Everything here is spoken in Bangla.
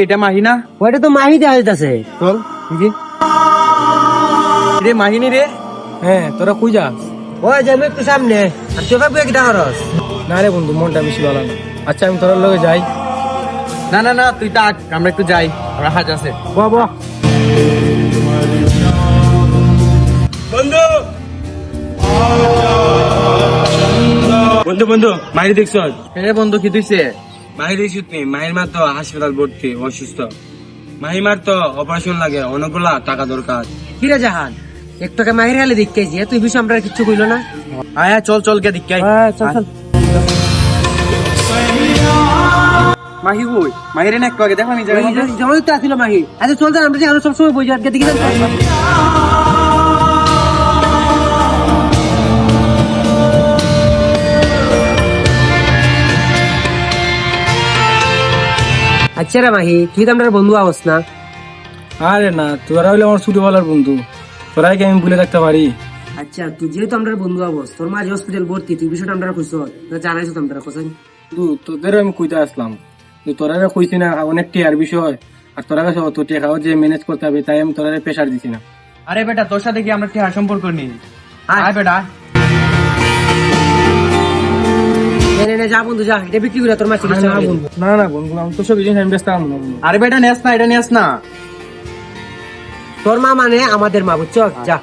এটা মাহি না? ওইটা তো মাহি দেওয়া যাইতেছে। চল রে, মাহিনী রে। হ্যাঁ, তোরা কই যা? ওই যে আমি একটু সামনে, আর চোখে বুয়ে কি ডাঙরস? না রে বন্ধু, মনটা বেশি ভালো না। আচ্ছা, আমি তোর লগে যাই। না না না, তুই থাক, আমরা একটু যাই, আমরা হাজ আছে। বাবা বন্ধু বন্ধু বন্ধু মাহির দেখছ? রে বন্ধু, কি তুইছে? মাহির দেখছ তুই? মাহির মা তো হাসপাতাল ভর্তি, অসুস্থ। মাহিমার তো অপারেশন লাগে, অনেকগুলা টাকা দরকার। কিরে জাহান, একটুকে মাহির হালে দেখতেছি, তুই বিষয় আমরা কিচ্ছু কইলো না। হ্যাঁ চল চল, কে দিক চল চল। মাহি কই? মাহিরে না একটু আগে দেখো, আমি জমাই তো আসিল মাহি। আচ্ছা চল, আমরা যে সবসময় বই আজকে দেখি। আচ্ছা রে মাহি, তুই তো আমরা বন্ধু আওস না? আরে না, তোরা হইলে আমার ছোটবেলার বন্ধু, তোরাই কি আমি ভুলে রাখতে পারি? আচ্ছা, তুই যেহেতু আমরা বন্ধু আবস, তোর মা যে হসপিটাল ভর্তি, তুই বিষয়টা আমরা খুঁজছো, জানাইছো তো আমরা কোথায়? বন্ধু, তোদেরও আমি কইতে আসলাম, তোরা কইছি না অনেক টিয়ার বিষয়, আর তোরা কাছে অত টেকাও যে ম্যানেজ করতে হবে, তাই আমি তোরা প্রেশার দিছি না। আরে বেটা, তোর সাথে কি আমরা টিহার সম্পর্ক নেই? আয় বেটা। যা বন্ধু যা, এটা বিক্রি করে তোর মা চিকিৎসা না করবে। বন্ধু, না না বন্ধু, আমি তো সব জিনিস আমি ব্যস্ত না বন্ধু। আরে বেটা, নেস না, এটা নেস না। তোর মা মানে আমাদের মা, বুঝছো? যা।